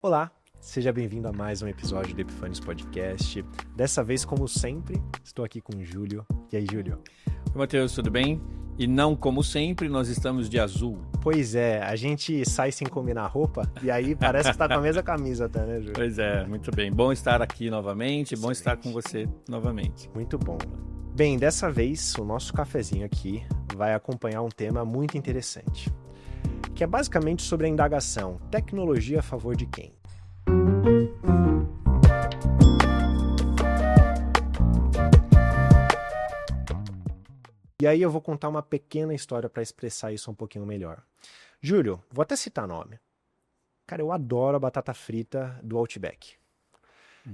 Olá, seja bem-vindo a mais um episódio do Epifanes Podcast. Dessa vez, como sempre, estou aqui com o Júlio. E aí, Júlio? Oi, Matheus, tudo bem? E não como sempre, nós estamos de azul. Pois é, a gente sai sem combinar roupa e aí parece que está com a mesma camisa até, né, Júlio? Pois é, muito bem. Bom estar aqui novamente, bom estar com você novamente. Muito bom. Bem, dessa vez, o nosso cafezinho aqui vai acompanhar um tema muito interessante, que é basicamente sobre a indagação: tecnologia a favor de quem? E aí eu vou contar uma pequena história para expressar isso um pouquinho melhor. Júlio, vou até citar nome. Cara, eu adoro a batata frita do Outback.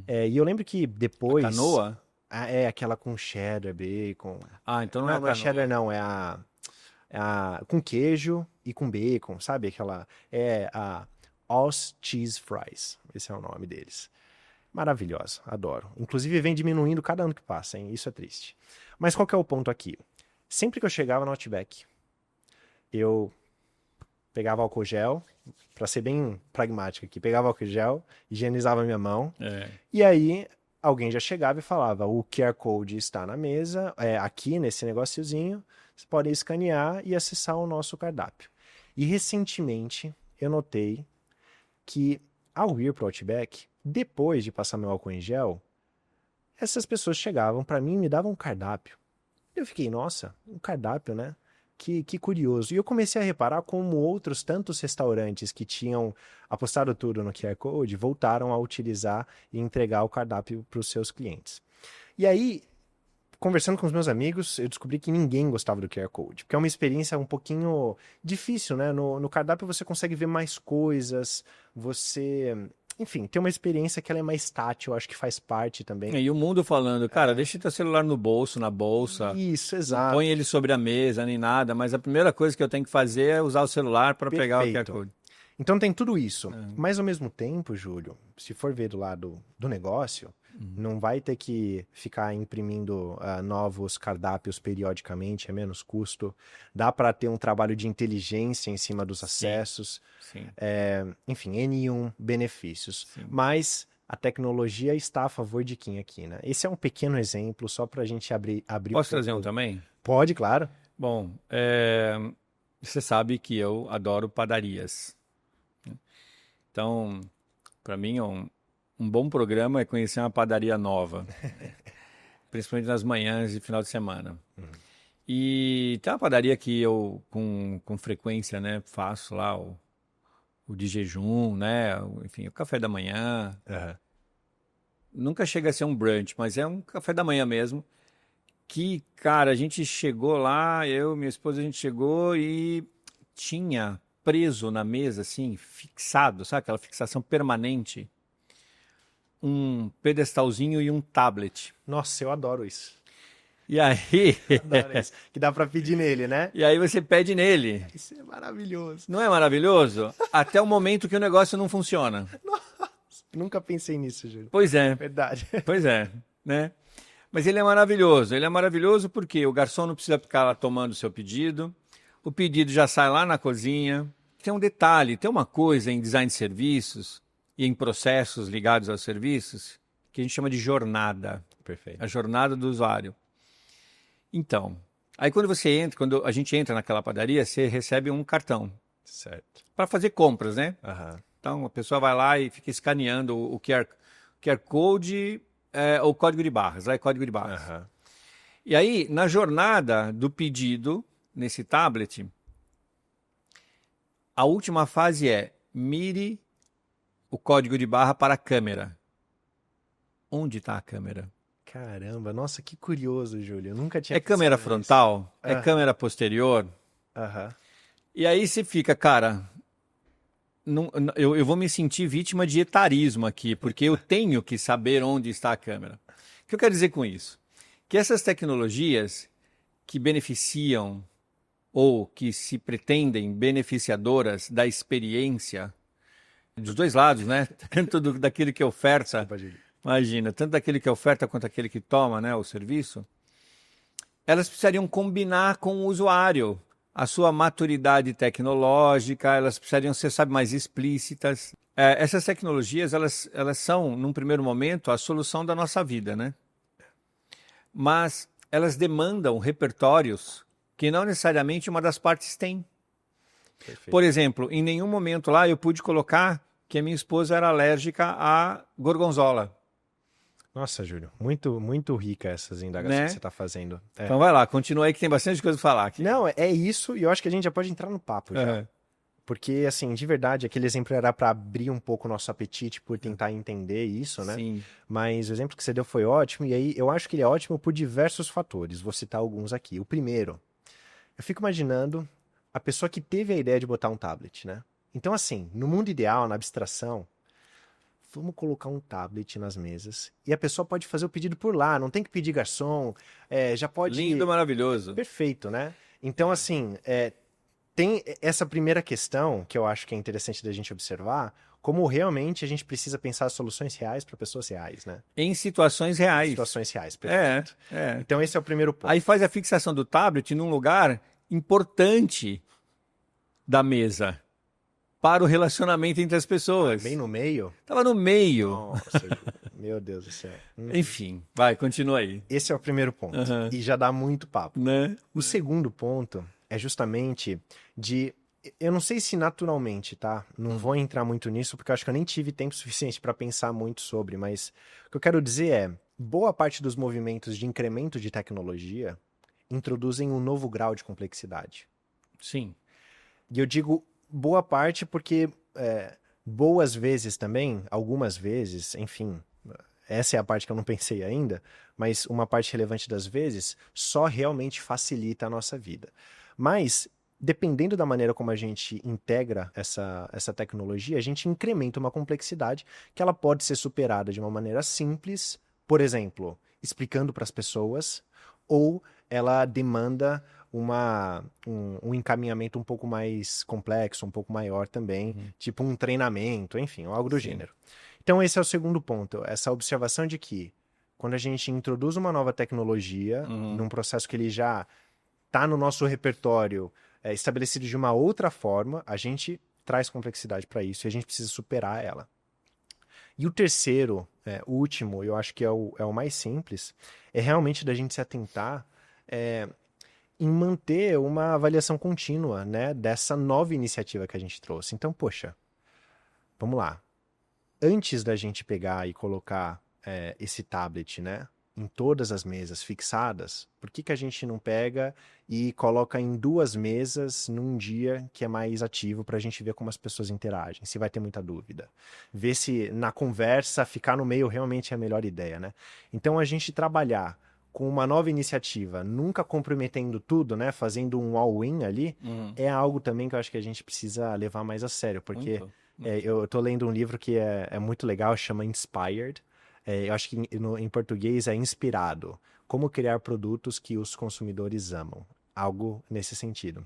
E eu lembro que depois... A canoa? É aquela com cheddar, bacon. Ah, então não é a Não é canoa. cheddar não, é a com queijo e com bacon, sabe? É a Oz Cheese Fries, esse é o nome deles. Maravilhosa, adoro. Inclusive vem diminuindo cada ano que passa, hein? Isso é triste. Mas qual que é o ponto aqui? Sempre que eu chegava no Outback, eu pegava álcool gel, para ser bem pragmático aqui, pegava álcool gel, higienizava minha mão, e aí alguém já chegava e falava: o QR Code está na mesa, aqui nesse negóciozinho, você pode escanear e acessar o nosso cardápio. E recentemente eu notei que ao ir para o Outback, depois de passar meu álcool em gel, essas pessoas chegavam para mim e me davam um cardápio. Eu fiquei, nossa, um cardápio, né? Que curioso. E eu comecei a reparar como outros tantos restaurantes que tinham apostado tudo no QR Code voltaram a utilizar e entregar o cardápio para os seus clientes. E aí, conversando com os meus amigos, eu descobri que ninguém gostava do QR Code, porque é uma experiência um pouquinho difícil, né? No cardápio você consegue ver mais coisas, enfim, tem uma experiência que ela é mais tátil, acho que faz parte também. E o mundo falando, cara, deixa teu celular no bolso, na bolsa. Isso, Não exato. põe ele sobre a mesa, nem nada, mas a primeira coisa que eu tenho que fazer é usar o celular para pegar o QR Perfeito. Code. Então tem tudo isso. Mas ao mesmo tempo, Júlio, se for ver do lado do negócio, não vai ter que ficar imprimindo novos cardápios periodicamente, é menos custo. Dá para ter um trabalho de inteligência em cima dos acessos. Sim. Enfim, N1 benefícios. Sim. Mas a tecnologia está a favor de quem aqui, né? Esse é um pequeno exemplo só para a gente abrir. Posso trazer um também? Pode, claro. Bom, você sabe que eu adoro padarias. Então, para mim, um bom programa é conhecer uma padaria nova, principalmente nas manhãs e final de semana. E tem uma padaria que eu, com frequência, né, faço lá o de jejum, né, enfim, o café da manhã. Nunca chega a ser um brunch, mas é um café da manhã mesmo. Que, cara, a gente chegou lá, eu e minha esposa, a gente chegou e tinha preso na mesa, assim, fixado, sabe? Aquela fixação permanente. Um pedestalzinho e um tablet. Nossa, eu adoro isso. E aí... Adoro isso. Que dá pra pedir nele, né? E aí você pede nele. Isso é maravilhoso. Não é maravilhoso? Até o momento que o negócio não funciona. Nossa, nunca pensei nisso, Júlio. Pois é. Verdade. Pois é, né? Mas ele é maravilhoso. Ele é maravilhoso porque o garçom não precisa ficar lá tomando o seu pedido. O pedido já sai lá na cozinha. Tem um detalhe, tem uma coisa em design de serviços e em processos ligados aos serviços que a gente chama de jornada. Perfeito. A jornada do usuário. Então, aí quando a gente entra naquela padaria, você recebe um cartão. Certo. Para fazer compras, né? Aham. Então, a pessoa vai lá e fica escaneando o QR Code, o código de barras. Lá é código de barras. Aham. E aí, na jornada do pedido, nesse tablet, a última fase é mire o código de barra para a câmera. Onde está a câmera? Caramba, nossa, que curioso, Júlio. Eu nunca tinha É câmera pensado nisso. frontal? É Ah. câmera posterior? Aham. E aí você fica, cara, eu vou me sentir vítima de etarismo aqui, porque eu tenho que saber onde está a câmera. O que eu quero dizer com isso? Que essas tecnologias que beneficiam ou que se pretendem beneficiadoras da experiência dos dois lados, né? Tanto daquele que oferta, Desculpa, Júlio. imagina, tanto daquele que oferta quanto daquele que toma, né, o serviço, elas precisariam combinar com o usuário. A sua maturidade tecnológica, elas precisariam ser, sabe, mais explícitas. essas tecnologias, elas são, num primeiro momento, a solução da nossa vida, né? Mas elas demandam repertórios que não necessariamente uma das partes tem. Perfeito. Por exemplo, em nenhum momento lá eu pude colocar que a minha esposa era alérgica a gorgonzola, Nossa, Júlio, muito, muito rica essas indagações né? que você está fazendo. É. Então vai lá, continua aí que tem bastante coisa para falar aqui. Não, é isso, e eu acho que a gente já pode entrar no papo já. Aham. Porque, assim, de verdade, aquele exemplo era para abrir um pouco o nosso apetite por tentar entender isso, né? Sim. Mas o exemplo que você deu foi ótimo, e aí eu acho que ele é ótimo por diversos fatores. Vou citar alguns aqui. O primeiro, eu fico imaginando a pessoa que teve a ideia de botar um tablet, né? Então, assim, no mundo ideal, na abstração, vamos colocar um tablet nas mesas e a pessoa pode fazer o pedido por lá, não tem que pedir garçom, já pode. Lindo, maravilhoso. Perfeito, né? Então, assim, tem essa primeira questão que eu acho que é interessante da gente observar, como realmente a gente precisa pensar soluções reais para pessoas reais, né? Em situações reais. Situações reais, É, perfeito. é. Então esse é o primeiro ponto. Aí faz a fixação do tablet num lugar importante da mesa para o relacionamento entre as pessoas. Bem no meio. Tava no meio. Nossa, meu Deus do céu. Enfim, vai, continua aí. Esse é o primeiro ponto. Aham. E já dá muito papo. Né? O segundo ponto é justamente de. Eu não sei se naturalmente, tá? Não vou entrar muito nisso, porque eu acho que eu nem tive tempo suficiente para pensar muito sobre, mas o que eu quero dizer é: boa parte dos movimentos de incremento de tecnologia introduzem um novo grau de complexidade. Sim. E eu digo boa parte porque boas vezes também, algumas vezes, enfim, essa é a parte que eu não pensei ainda, mas uma parte relevante das vezes só realmente facilita a nossa vida. Mas, dependendo da maneira como a gente integra essa tecnologia, a gente incrementa uma complexidade que ela pode ser superada de uma maneira simples, por exemplo, explicando para as pessoas, ou ela demanda um encaminhamento um pouco mais complexo, um pouco maior também, tipo um treinamento, enfim, algo do gênero. Então esse é o segundo ponto, essa observação de que quando a gente introduz uma nova tecnologia num processo que ele já está no nosso repertório estabelecido de uma outra forma, a gente traz complexidade para isso e a gente precisa superar ela. E o terceiro, o último, eu acho que é o mais simples, é realmente da gente se atentar em manter uma avaliação contínua, né, dessa nova iniciativa que a gente trouxe. Então, poxa, vamos lá. Antes da gente pegar e colocar esse tablet, né, em todas as mesas fixadas, por que a gente não pega e coloca em 2 mesas num dia que é mais ativo para a gente ver como as pessoas interagem, se vai ter muita dúvida. Ver se na conversa ficar no meio realmente é a melhor ideia, né? Então a gente trabalhar com uma nova iniciativa, nunca comprometendo tudo, né, fazendo um all-in ali, é algo também que eu acho que a gente precisa levar mais a sério, porque eu tô lendo um livro que é muito legal, chama Inspired. Eu acho que em português é Inspirado. Como criar produtos que os consumidores amam. Algo nesse sentido.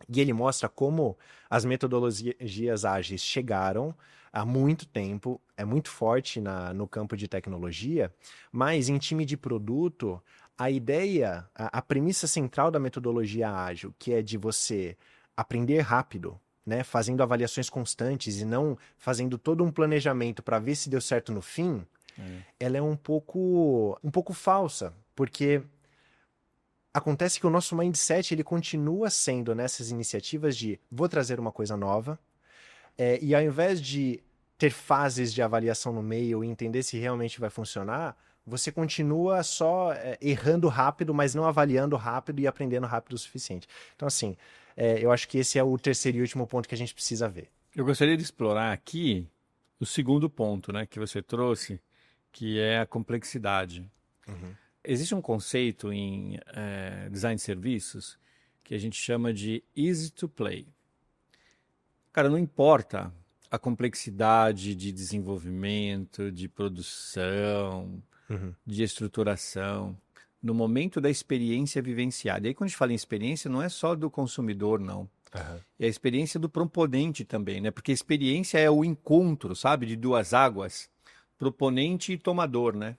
E ele mostra como as metodologias ágeis chegaram há muito tempo, é muito forte no campo de tecnologia, mas em time de produto, a ideia, a premissa central da metodologia ágil, que é de você aprender rápido, né, fazendo avaliações constantes e não fazendo todo um planejamento para ver se deu certo no fim, ela é um pouco falsa, porque acontece que o nosso mindset ele continua sendo nessas iniciativas de vou trazer uma coisa nova, e ao invés de ter fases de avaliação no meio e entender se realmente vai funcionar, você continua só errando rápido, mas não avaliando rápido e aprendendo rápido o suficiente. Então, assim, eu acho que esse é o terceiro e último ponto que a gente precisa ver. Eu gostaria de explorar aqui o segundo ponto, né, que você trouxe, que é a complexidade. Existe um conceito em design de serviços que a gente chama de easy to play. Cara, não importa a complexidade de desenvolvimento, de produção, de estruturação, no momento da experiência vivenciada. E aí, quando a gente fala em experiência, não é só do consumidor, não. É a experiência do proponente também, né? Porque a experiência é o encontro, sabe, de duas águas, proponente e tomador, né?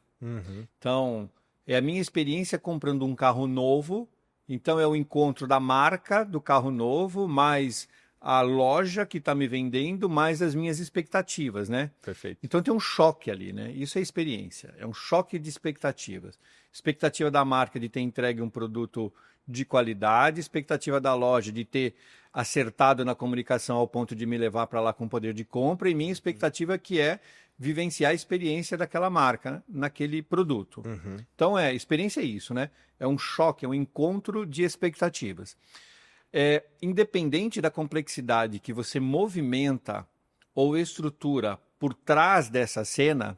Então, é a minha experiência comprando um carro novo, então é o encontro da marca do carro novo, mais a loja que está me vendendo mais as minhas expectativas, né? Perfeito. Então tem um choque ali, né? Isso é experiência, é um choque de expectativas. Expectativa da marca de ter entregue um produto de qualidade, expectativa da loja de ter acertado na comunicação ao ponto de me levar para lá com poder de compra, e minha expectativa que é vivenciar a experiência daquela marca, né, naquele produto. Então, experiência é isso, né? É um choque, é um encontro de expectativas. Independente da complexidade que você movimenta ou estrutura por trás dessa cena,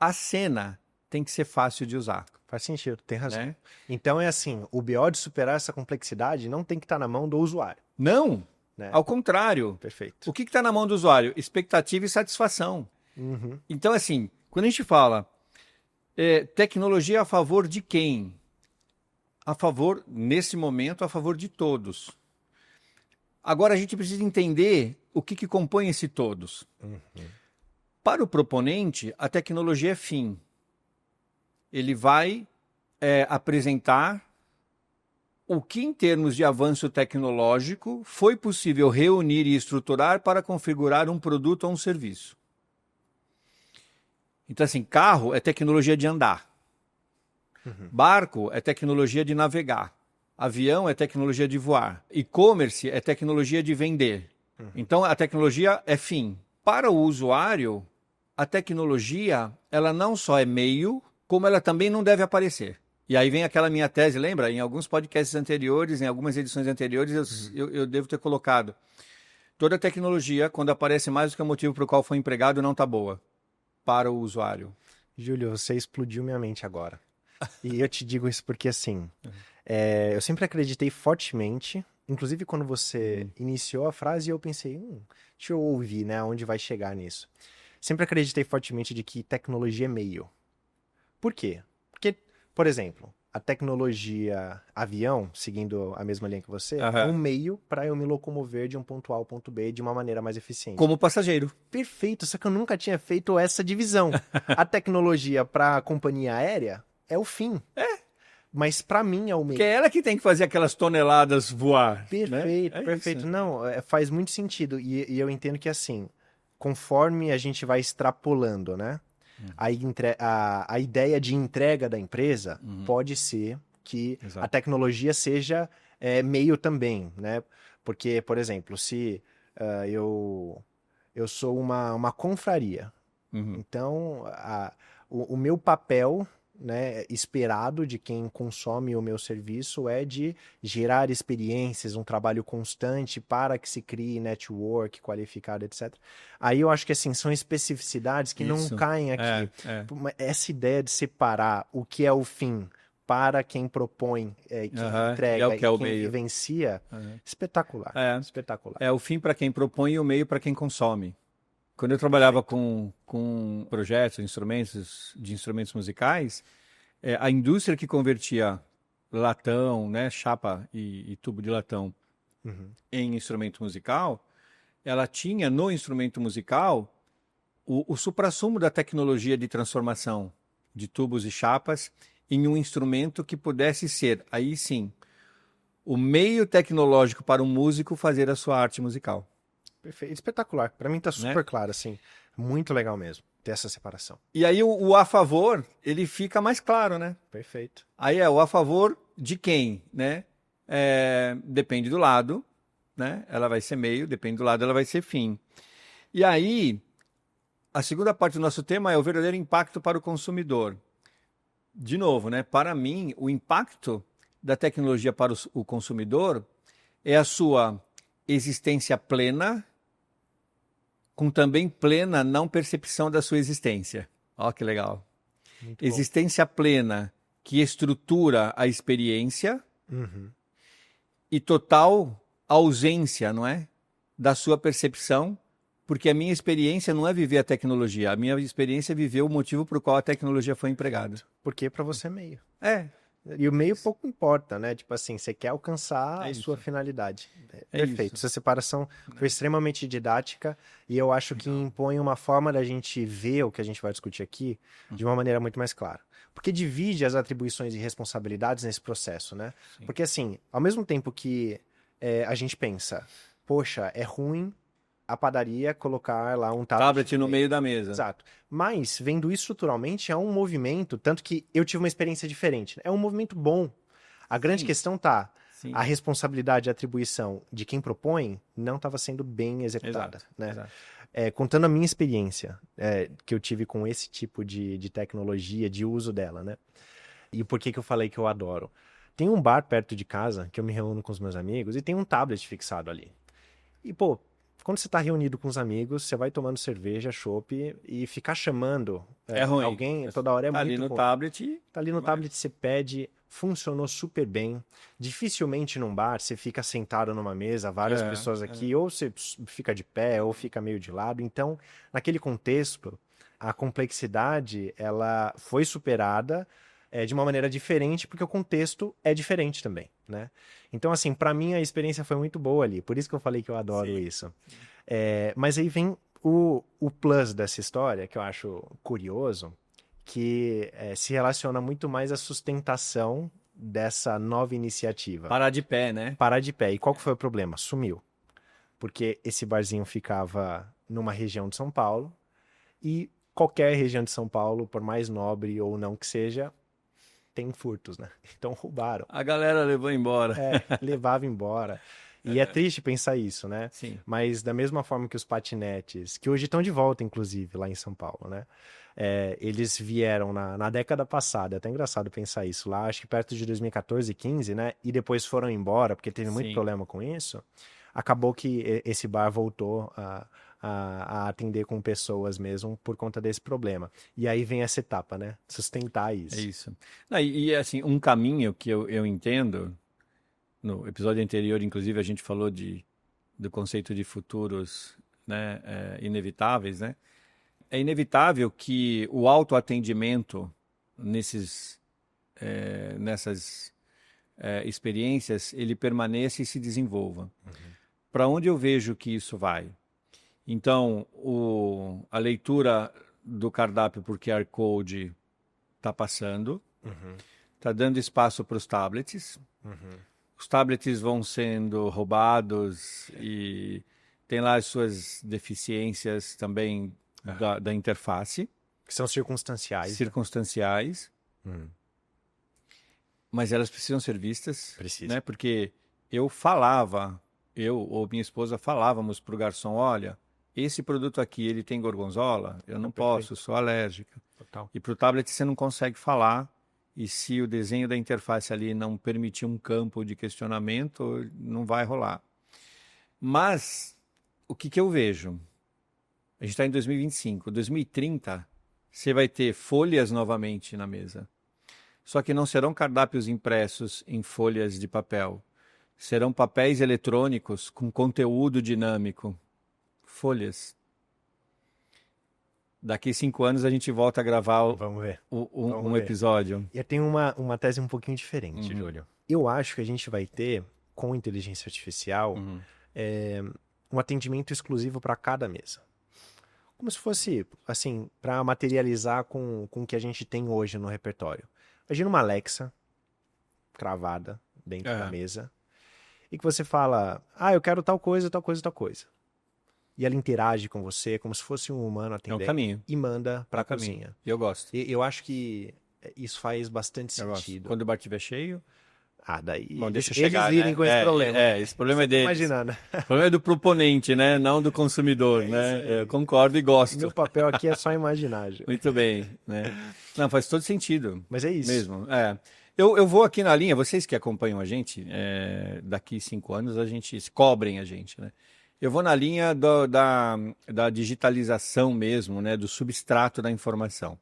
a cena tem que ser fácil de usar. Faz sentido, tem razão. Né? Então é assim, o BO de superar essa complexidade não tem que estar na mão do usuário. Não, Né? ao contrário. Perfeito. O que está na mão do usuário? Expectativa e satisfação. Então, assim, quando a gente fala tecnologia a favor de quem? A favor, nesse momento, a favor de todos. Agora a gente precisa entender o que compõe esse todos. Para o proponente, a tecnologia é fim. Ele vai apresentar o que, em termos de avanço tecnológico, foi possível reunir e estruturar para configurar um produto ou um serviço. Então, assim, carro é tecnologia de andar. Barco é tecnologia de navegar. Avião é tecnologia de voar. E-commerce é tecnologia de vender. Então, a tecnologia é fim. Para o usuário, a tecnologia, ela não só é meio, como ela também não deve aparecer. E aí vem aquela minha tese, lembra? Em alguns podcasts anteriores, em algumas edições anteriores, eu devo ter colocado. Toda tecnologia, quando aparece mais do que o motivo para o qual foi empregado, não está boa para o usuário. Júlio, você explodiu minha mente agora. E eu te digo isso porque, assim, eu sempre acreditei fortemente, inclusive quando você iniciou a frase, eu pensei, deixa eu ouvir, né, onde vai chegar nisso. Sempre acreditei fortemente de que tecnologia é meio. Por quê? Porque, por exemplo, a tecnologia avião, seguindo a mesma linha que você, é um meio para eu me locomover de um ponto A ao ponto B de uma maneira mais eficiente. Como passageiro. Perfeito, só que eu nunca tinha feito essa divisão. A tecnologia para a companhia aérea é o fim. Mas para mim é o meio. Porque é ela que tem que fazer aquelas toneladas voar. Perfeito, né? perfeito. Isso. Não, faz muito sentido. E eu entendo que, assim, conforme a gente vai extrapolando, né? A ideia de entrega da empresa pode ser que a tecnologia seja meio também, né? Porque, por exemplo, se eu sou uma confraria, então o meu papel, né, esperado de quem consome o meu serviço é de gerar experiências, um trabalho constante para que se crie network qualificado, etc. Aí eu acho que, assim, são especificidades que não caem aqui. Essa ideia de separar o que é o fim para quem propõe, quem entrega que é o quem meio. vivencia, espetacular. Espetacular. É o fim para quem propõe e o meio para quem consome. Quando eu trabalhava com projetos, de instrumentos musicais, a indústria que convertia latão, né, chapa e tubo de latão em instrumento musical, ela tinha no instrumento musical o suprassumo da tecnologia de transformação de tubos e chapas em um instrumento que pudesse ser, aí sim, o meio tecnológico para um músico fazer a sua arte musical. Perfeito, espetacular. Para mim tá super claro, assim. Muito legal mesmo ter essa separação. E aí o a favor, ele fica mais claro, né? Perfeito. Aí o a favor de quem, né? Depende do lado, né? Ela vai ser meio, depende do lado, ela vai ser fim. E aí, a segunda parte do nosso tema é o verdadeiro impacto para o consumidor. De novo, né? Para mim, o impacto da tecnologia para o consumidor é a sua existência plena, com também plena não percepção da sua existência. Ó, que legal. Muito existência plena que estrutura a experiência e total ausência, não é? Da sua percepção, porque a minha experiência não é viver a tecnologia, a minha experiência é viver o motivo por qual a tecnologia foi empregada. Porque para você é meio. É. E o meio pouco importa, né? Tipo assim, você quer alcançar a sua finalidade. Perfeito. Isso. Essa separação foi extremamente didática e eu acho que impõe uma forma da gente ver o que a gente vai discutir aqui de uma maneira muito mais clara. Porque divide as atribuições e responsabilidades nesse processo, né? Porque assim, ao mesmo tempo que a gente pensa, poxa, é ruim a padaria colocar lá um tablet. Tablet no meio da mesa. Exato. Mas, vendo estruturalmente, é um movimento, tanto que eu tive uma experiência diferente. É um movimento bom. A grande questão tá, Sim. a responsabilidade e a atribuição de quem propõe não estava sendo bem executada. Exato, Né? exato. Contando a minha experiência que eu tive com esse tipo de tecnologia, de uso dela, né? E por que eu falei que eu adoro? Tem um bar perto de casa que eu me reúno com os meus amigos e tem um tablet fixado ali. E, pô, quando você tá reunido com os amigos, você vai tomando cerveja, chopp e ficar chamando ruim. alguém toda hora é Tá muito ali no ruim. tablet. Tá ali no tablet, você pede, funcionou super bem. Dificilmente num bar você fica sentado numa mesa, várias pessoas aqui, ou você fica de pé, ou fica meio de lado. Então, naquele contexto, a complexidade, ela foi superada de uma maneira diferente, porque o contexto é diferente também, né? Então, assim, para mim a experiência foi muito boa ali, por isso que eu falei que eu adoro isso. Mas aí vem o plus dessa história, que eu acho curioso, que se relaciona muito mais à sustentação dessa nova iniciativa. Parar de pé, né? Parar de pé. E qual que foi o problema? Sumiu. Porque esse barzinho ficava numa região de São Paulo, e qualquer região de São Paulo, por mais nobre ou não que seja, tem furtos, né? Então roubaram. A galera levou embora. Levava embora. E é triste pensar isso, né? Sim. Mas da mesma forma que os patinetes, que hoje estão de volta, inclusive, lá em São Paulo, né? Eles vieram na década passada, é até engraçado pensar isso lá, acho que perto de 2014, 15, né? E depois foram embora, porque teve muito problema com isso. Acabou que esse bar voltou a atender com pessoas mesmo por conta desse problema. E aí vem essa etapa, né? Sustentar isso. É isso. E assim, um caminho que eu entendo, no episódio anterior, inclusive, a gente falou do conceito de futuros, né, inevitáveis, né? É inevitável que o autoatendimento nessas experiências, ele permaneça e se desenvolva. Para onde eu vejo que isso vai? Então, a leitura do cardápio por QR Code está passando, está dando espaço para os tablets. Os tablets vão sendo roubados e tem lá as suas deficiências também da interface. Que são circunstanciais. Circunstanciais. Mas elas precisam ser vistas. Precisa. Né? Porque eu ou minha esposa falávamos para o garçom, olha, esse produto aqui, ele tem gorgonzola? Eu não posso, sou alérgica. Total. E para o tablet você não consegue falar, e se o desenho da interface ali não permitir um campo de questionamento, não vai rolar. Mas, o que eu vejo? A gente está em 2025, 2030, você vai ter folhas novamente na mesa. Só que não serão cardápios impressos em folhas de papel. Serão papéis eletrônicos com conteúdo dinâmico. Folhas. Daqui 5 anos a gente volta a gravar Vamos ver. um episódio. E eu tenho uma tese um pouquinho diferente, Júlio. Eu acho que a gente vai ter, com inteligência artificial, um atendimento exclusivo para cada mesa. Como se fosse, assim, para materializar com o que a gente tem hoje no repertório. Imagina uma Alexa cravada dentro da mesa e que você fala, eu quero tal coisa, tal coisa, tal coisa. E ela interage com você como se fosse um humano atendendo. É um caminho. E manda para a cozinha. Eu gosto. E eu acho que isso faz bastante sentido. Quando o bar estiver cheio... Daí Bom, deixa eu eles chegar, lidem né? com esse problema. Esse problema é deles. Imaginando. O problema é do proponente, né? Não do consumidor, né? Eu concordo e gosto. Meu papel aqui é só imaginar. Muito bem, né? Não, faz todo sentido. Mas é isso. Mesmo, Eu vou aqui na linha, vocês que acompanham a gente, daqui 5 anos cobrem a gente, né? Eu vou na linha da digitalização mesmo, né? Do substrato da informação.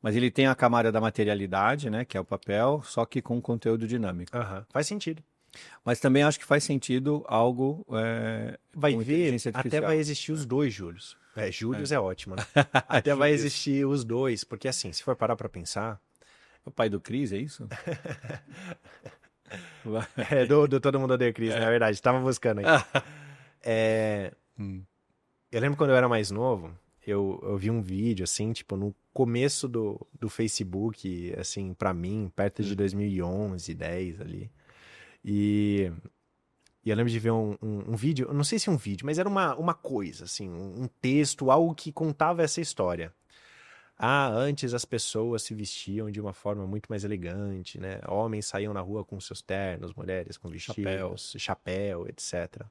Mas ele tem a camada da materialidade, né? Que é o papel, só que com conteúdo dinâmico. Faz sentido. Mas também acho que faz sentido algo vai com ver, inteligência até artificial. vai existir os dois Júlios. Július é ótimo, né? Até vai existir os dois, porque assim, se for parar para pensar... O pai do Cris, é isso? do Todo Mundo Odeia o Chris, na verdade. Estava buscando aqui. Eu lembro quando eu era mais novo, eu vi um vídeo, assim, tipo, no começo do Facebook, assim, pra mim, perto de 2011, 10 ali. E E eu lembro de ver um vídeo, eu não sei se é um vídeo, mas era uma coisa, assim, um texto, algo que contava essa história. Antes as pessoas se vestiam de uma forma muito mais elegante, né? Homens saíam na rua com seus ternos, mulheres com vestidos, chapéu, etc.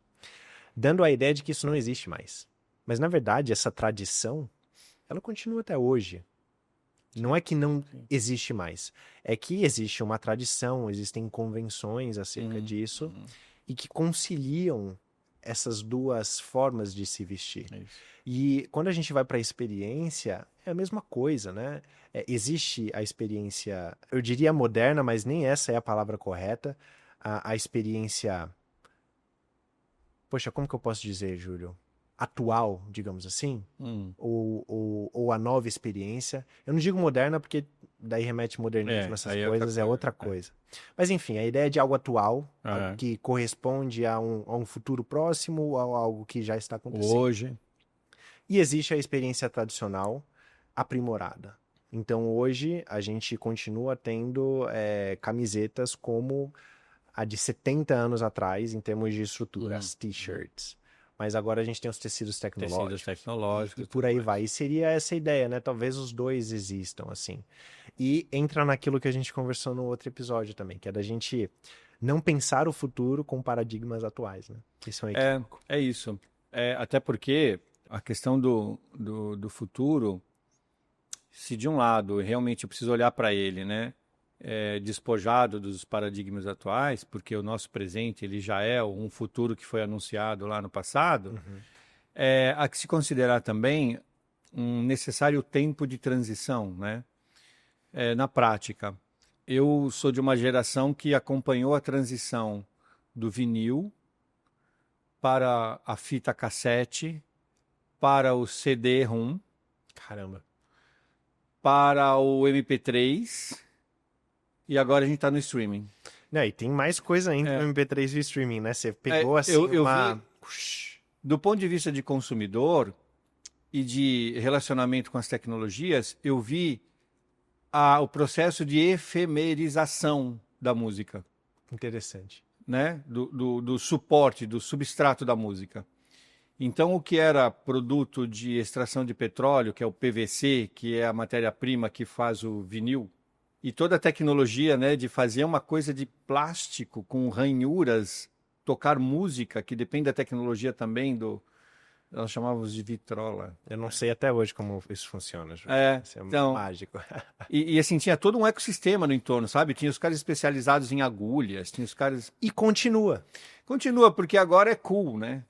Dando a ideia de que isso não existe mais. Mas, na verdade, essa tradição, ela continua até hoje. Não é que não existe mais. É que existe uma tradição, existem convenções acerca disso e que conciliam essas duas formas de se vestir. E quando a gente vai para a experiência, é a mesma coisa, né? Existe a experiência, eu diria moderna, mas nem essa é a palavra correta. A experiência... Poxa, como que eu posso dizer, Júlio? Atual, digamos assim, ou a nova experiência. Eu não digo moderna porque daí remete modernismo, essas coisas, é outra coisa. Mas enfim, a ideia de algo atual, algo que corresponde a um futuro próximo ou a algo que já está acontecendo. Hoje. E existe a experiência tradicional aprimorada. Então hoje a gente continua tendo camisetas como a de 70 anos atrás em termos de estrutura, as t-shirts. Mas agora a gente tem os tecidos tecnológicos. E por aí vai. E seria essa ideia, né? Talvez os dois existam, assim. E entra naquilo que a gente conversou no outro episódio também, que é da gente não pensar o futuro com paradigmas atuais, né? Isso é um equívoco. É isso. Até porque a questão do futuro, se de um lado realmente eu preciso olhar para ele, né? Despojado dos paradigmas atuais, porque o nosso presente ele já é um futuro que foi anunciado lá no passado, há que se considerar também um necessário tempo de transição, né? Na prática. Eu sou de uma geração que acompanhou a transição do vinil para a fita cassete, para o CD-ROM, Caramba. para o MP3... E agora a gente tá no streaming. Não, e tem mais coisa ainda no MP3 e streaming, né? Você pegou assim eu vi, do ponto de vista de consumidor e de relacionamento com as tecnologias, eu vi o processo de efemerização da música. Interessante. Né? Do suporte, do substrato da música. Então, o que era produto de extração de petróleo, que é o PVC, que é a matéria-prima que faz o vinil, e toda a tecnologia, né, de fazer uma coisa de plástico com ranhuras, tocar música, que depende da tecnologia também nós chamávamos de vitrola. Eu não sei até hoje como isso funciona. Isso é então, mágico. E assim, tinha todo um ecossistema no entorno, sabe? Tinha os caras especializados em agulhas, tinha os caras... E continua. Continua, porque agora é cool, né?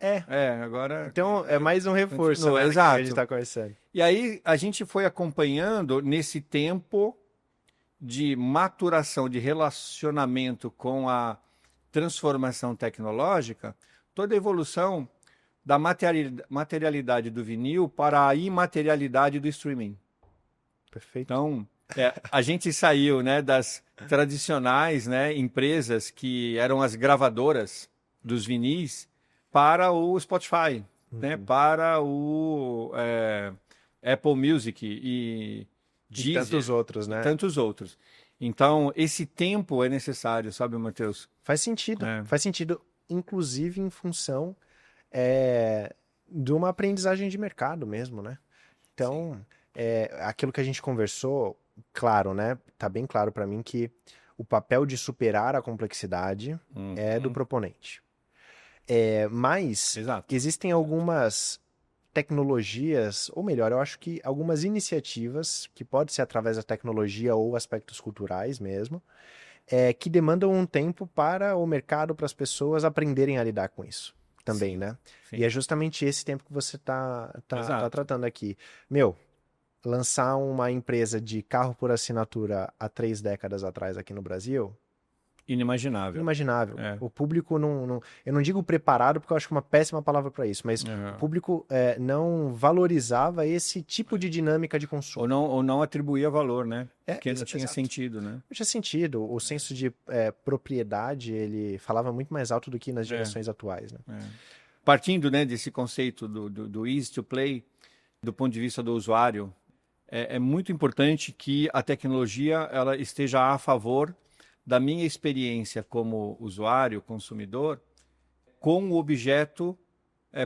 Agora... Então, é mais um reforço, continua, né, exato. que a gente está conversando. E aí, a gente foi acompanhando nesse tempo de maturação, de relacionamento com a transformação tecnológica, toda a evolução da materialidade do vinil para a imaterialidade do streaming. Perfeito. Então, a gente saiu, né, das tradicionais, né, empresas que eram as gravadoras dos vinis para o Spotify, né, para o Apple Music e Deezer, tantos outros, né? Tantos outros. Então, esse tempo é necessário, sabe, Matheus? Faz sentido. Faz sentido, inclusive em função de uma aprendizagem de mercado mesmo, né? Então, aquilo que a gente conversou, claro, né? Tá bem claro para mim que o papel de superar a complexidade é do proponente. Mas existem algumas tecnologias, ou melhor, eu acho que algumas iniciativas, que pode ser através da tecnologia ou aspectos culturais mesmo, que demandam um tempo para o mercado, para as pessoas aprenderem a lidar com isso também, né? Sim. E é justamente esse tempo que você tá tratando aqui. Lançar uma empresa de carro por assinatura há 3 décadas atrás aqui no Brasil... Inimaginável. O público não... Eu não digo preparado, porque eu acho que é uma péssima palavra para isso, mas o público não valorizava esse tipo de dinâmica de consumo. Ou não atribuía valor, né? Porque não tinha sentido, né? Não tinha sentido. O senso de propriedade, ele falava muito mais alto do que nas gerações atuais, né? Partindo, né, desse conceito do easy to play, do ponto de vista do usuário, é muito importante que a tecnologia ela esteja a favor da minha experiência como usuário, consumidor, com o objeto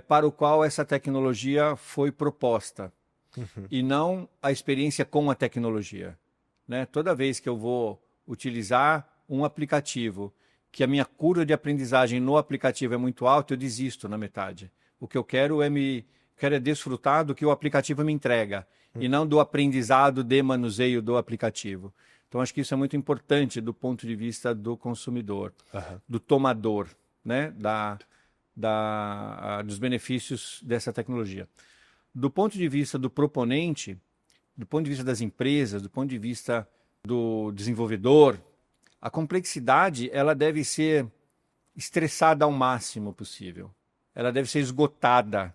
para o qual essa tecnologia foi proposta, e não a experiência com a tecnologia, né? Toda vez que eu vou utilizar um aplicativo, que a minha curva de aprendizagem no aplicativo é muito alta, eu desisto na metade. O que eu quero é desfrutar do que o aplicativo me entrega, e não do aprendizado de manuseio do aplicativo. Então, acho que isso é muito importante do ponto de vista do consumidor, do tomador, né? Dos benefícios dessa tecnologia. Do ponto de vista do proponente, do ponto de vista das empresas, do ponto de vista do desenvolvedor, a complexidade ela deve ser estressada ao máximo possível. Ela deve ser esgotada.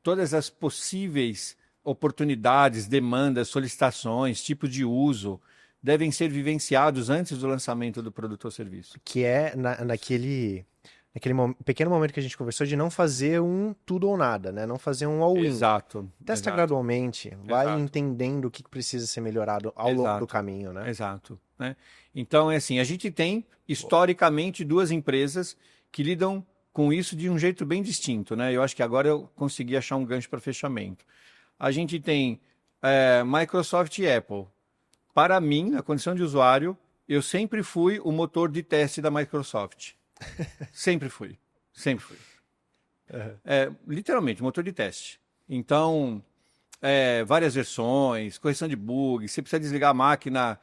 Todas as possíveis oportunidades, demandas, solicitações, tipo de uso, devem ser vivenciados antes do lançamento do produto ou serviço. Que é naquele pequeno momento que a gente conversou de não fazer um tudo ou nada, né? Não fazer um all-in. Exato. Testa gradualmente, vai entendendo o que precisa ser melhorado ao longo do caminho, né? Exato. Né? Então, é assim, a gente tem, historicamente, duas empresas que lidam com isso de um jeito bem distinto, né? Eu acho que agora eu consegui achar um gancho para fechamento. A gente tem Microsoft e Apple. Para mim, na condição de usuário, eu sempre fui o motor de teste da Microsoft. Sempre fui. Literalmente, motor de teste. Então, várias versões, correção de bugs, você precisa desligar a máquina,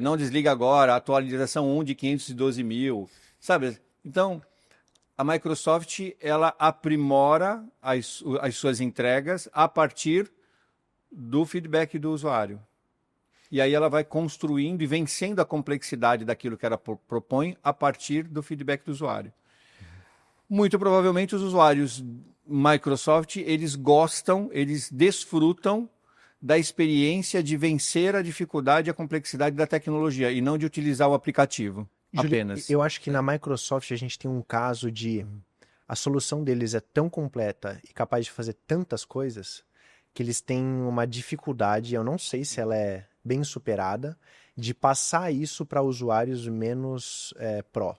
não desliga agora, atualização 1 de 512 mil, sabe? Então, a Microsoft, ela aprimora as suas entregas a partir do feedback do usuário. E aí ela vai construindo e vencendo a complexidade daquilo que ela propõe a partir do feedback do usuário. Muito provavelmente os usuários Microsoft, eles desfrutam da experiência de vencer a dificuldade e a complexidade da tecnologia e não de utilizar o aplicativo apenas. Eu acho que na Microsoft a gente tem um caso de a solução deles é tão completa e capaz de fazer tantas coisas que eles têm uma dificuldade, eu não sei se ela é bem superada, de passar isso para usuários menos pró.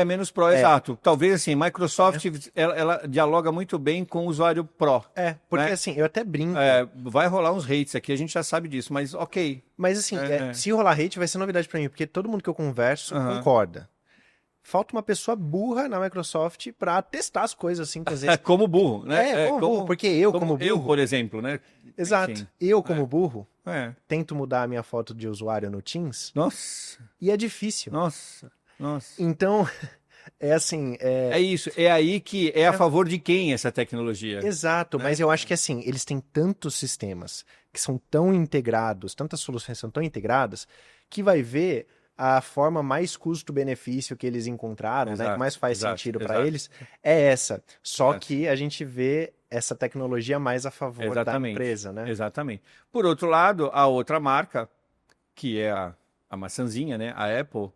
Menos pró, exato. Talvez assim, Microsoft ela dialoga muito bem com o usuário pró. Porque né? assim, eu até brinco. Vai rolar uns hates aqui, a gente já sabe disso, mas ok. Mas assim, se rolar hate vai ser novidade para mim, porque todo mundo que eu converso concorda. Falta uma pessoa burra na Microsoft para testar as coisas assim, às vezes. Como burro, né? Como burro, porque eu como burro... Eu, por exemplo, né? Exato. Enfim. Eu como burro, tento mudar a minha foto de usuário no Teams. Nossa. E é difícil. Nossa. Então, é assim... É isso, é aí que é a favor de quem essa tecnologia. Exato, mas eu acho que assim, eles têm tantos sistemas que são tão integrados, tantas soluções são tão integradas, que vai ver a forma mais custo-benefício que eles encontraram, né, que mais faz sentido para eles, é essa. Só que a gente vê essa tecnologia mais a favor da empresa, né? Exatamente. Por outro lado, a outra marca, que é a maçãzinha, né, a Apple,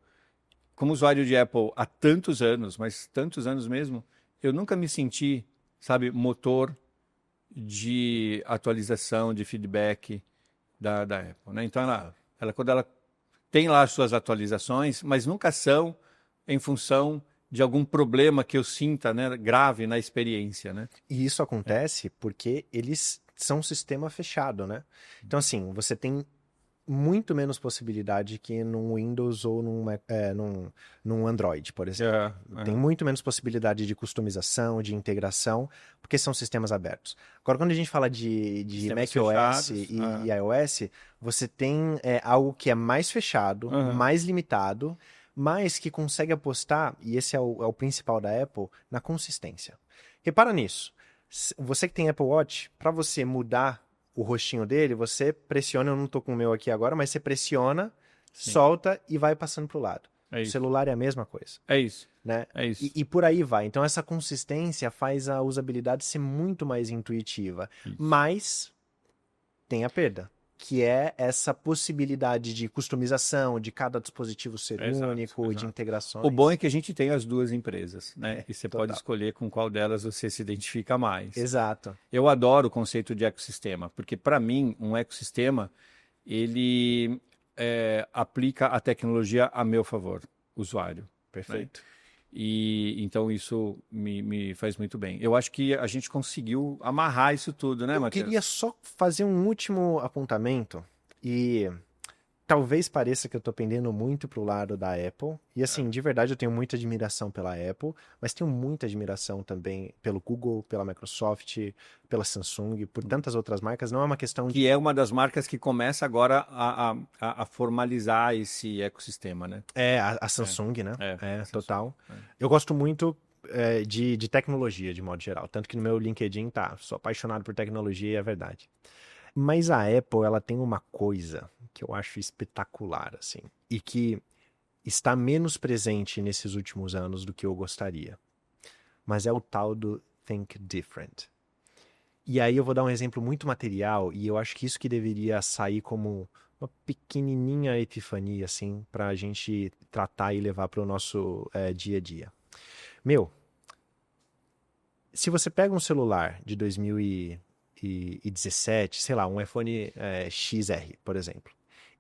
como usuário de Apple há tantos anos, mas tantos anos mesmo, eu nunca me senti, sabe, motor de atualização, de feedback da Apple, né? Então, quando ela tem lá as suas atualizações, mas nunca são em função de algum problema que eu sinta, né, grave na experiência, né? E isso acontece porque eles são um sistema fechado, né? Então, assim, você tem muito menos possibilidade que num Windows ou num Android, por exemplo. Tem muito menos possibilidade de customização, de integração, porque são sistemas abertos. Agora, quando a gente fala de macOS e iOS, você tem algo que é mais fechado, mais limitado, mas que consegue apostar, e esse é o principal da Apple, na consistência. Repara nisso. Você que tem Apple Watch, para você mudar o rostinho dele, você pressiona, eu não tô com o meu aqui agora, mas você pressiona, solta e vai passando pro lado. O celular é a mesma coisa. É isso. Né? É isso. E por aí vai. Então essa consistência faz a usabilidade ser muito mais intuitiva. Mas tem a perda, que é essa possibilidade de customização, de cada dispositivo ser único, de integrações. O bom é que a gente tem as duas empresas, né? E você pode escolher com qual delas você se identifica mais. Exato. Eu adoro o conceito de ecossistema, porque para mim, um ecossistema, ele aplica a tecnologia a meu favor, usuário. Perfeito. Né? E então isso me faz muito bem. Eu acho que a gente conseguiu amarrar isso tudo, né, Eu Matheus? queria só fazer um último apontamento e talvez pareça que eu tô pendendo muito pro lado da Apple. E assim, de verdade eu tenho muita admiração pela Apple, mas tenho muita admiração também pelo Google, pela Microsoft, pela Samsung, por tantas outras marcas. Não é uma questão de... Que é uma das marcas que começa agora a formalizar esse ecossistema, né? É, a Samsung, né? É, É, a Samsung, total. é. Eu gosto muito de tecnologia, de modo geral. Tanto que no meu LinkedIn tá, sou apaixonado por tecnologia e é verdade. Mas a Apple, ela tem uma coisa que eu acho espetacular, assim, e que está menos presente nesses últimos anos do que eu gostaria. Mas é o tal do Think Different. E aí eu vou dar um exemplo muito material, e eu acho que isso que deveria sair como uma pequenininha epifania, assim, para a gente tratar e levar para o nosso dia a dia. Meu, se você pega um celular de 2017, sei lá, um iPhone XR, por exemplo,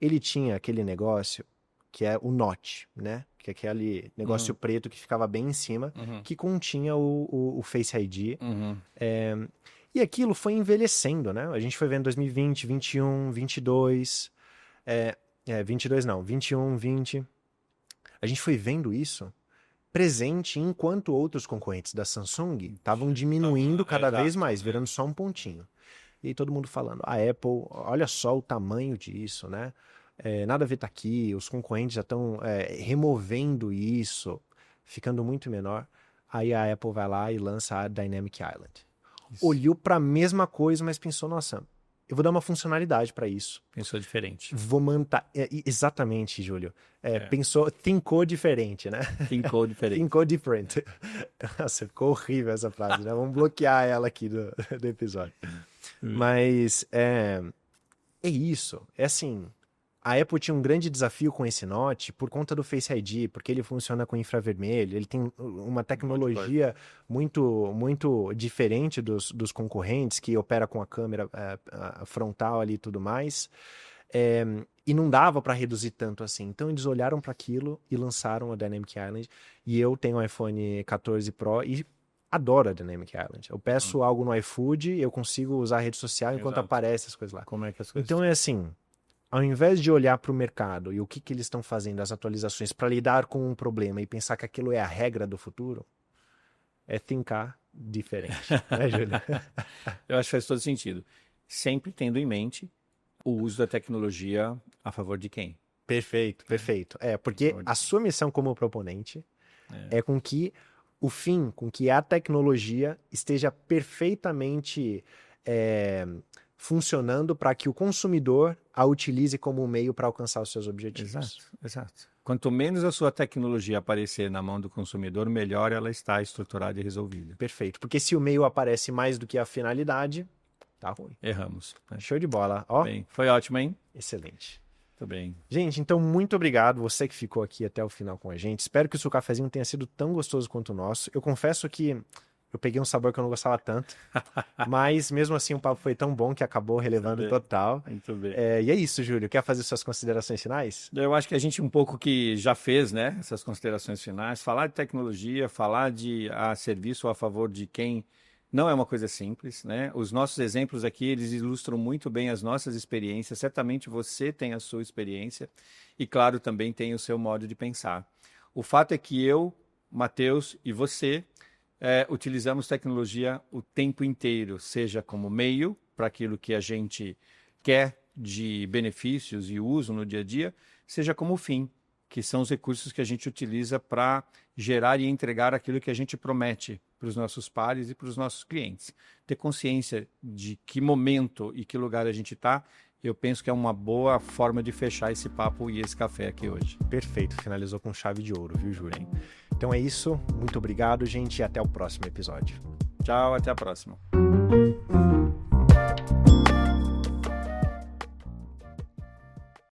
ele tinha aquele negócio que é o notch, né? Que é aquele negócio preto que ficava bem em cima, que continha o Face ID. E aquilo foi envelhecendo, né? A gente foi vendo 2020, 21, 22, 22 não, 21, 20. A gente foi vendo isso presente enquanto outros concorrentes da Samsung estavam diminuindo cada vez mais, virando só um pontinho. E aí todo mundo falando, a Apple, olha só o tamanho disso, né? Nada a ver tá aqui, os concorrentes já estão removendo isso, ficando muito menor. Aí a Apple vai lá e lança a Dynamic Island. Isso. Olhou para a mesma coisa, mas pensou, nossa, eu vou dar uma funcionalidade para isso. Pensou diferente. Vou manter... exatamente, Júlio. Pensou, thincou diferente, né? Thincou diferente. Thincou different. Nossa, ficou horrível essa frase, né? Vamos bloquear ela aqui do episódio. Mas é isso. É assim, a Apple tinha um grande desafio com esse Note por conta do Face ID, porque ele funciona com infravermelho, ele tem uma tecnologia muito, muito diferente dos concorrentes, que opera com a câmera frontal ali e tudo mais. E não dava para reduzir tanto assim. Então eles olharam para aquilo e lançaram a Dynamic Island. E eu tenho um iPhone 14 Pro e adoro a Dynamic Island. Eu peço algo no iFood, eu consigo usar a rede social enquanto aparece as coisas lá. Como é que as coisas... Então é assim, ao invés de olhar para o mercado e o que eles estão fazendo, as atualizações, para lidar com um problema e pensar que aquilo é a regra do futuro, é thincar diferente. Né, Júlio? Eu acho que faz todo sentido. Sempre tendo em mente o uso da tecnologia a favor de quem? Perfeito, perfeito. Porque a sua missão como proponente é com que o fim, com que a tecnologia esteja perfeitamente funcionando para que o consumidor a utilize como um meio para alcançar os seus objetivos. Exato. Quanto menos a sua tecnologia aparecer na mão do consumidor, melhor ela está estruturada e resolvida. Perfeito, porque se o meio aparece mais do que a finalidade, tá ruim. Erramos. Show de bola. Ó, bem, foi ótimo, hein? Excelente. Muito bem. Gente, então muito obrigado você que ficou aqui até o final com a gente. Espero que o seu cafezinho tenha sido tão gostoso quanto o nosso. Eu confesso que eu peguei um sabor que eu não gostava tanto, mas mesmo assim o papo foi tão bom que acabou relevando total. Muito bem. E é isso, Júlio. Quer fazer suas considerações finais? Eu acho que a gente um pouco que já fez, né? Essas considerações finais. Falar de tecnologia, falar de serviço a favor de quem não é uma coisa simples, né? Os nossos exemplos aqui, eles ilustram muito bem as nossas experiências. Certamente você tem a sua experiência e, claro, também tem o seu modo de pensar. O fato é que eu, Matheus e você utilizamos tecnologia o tempo inteiro, seja como meio para aquilo que a gente quer de benefícios e uso no dia a dia, seja como fim, que são os recursos que a gente utiliza para gerar e entregar aquilo que a gente promete para os nossos pares e para os nossos clientes. Ter consciência de que momento e que lugar a gente está, eu penso que é uma boa forma de fechar esse papo e esse café aqui hoje. Perfeito, finalizou com chave de ouro, viu, Júlio? Então é isso, muito obrigado, gente, e até o próximo episódio. Tchau, até a próxima.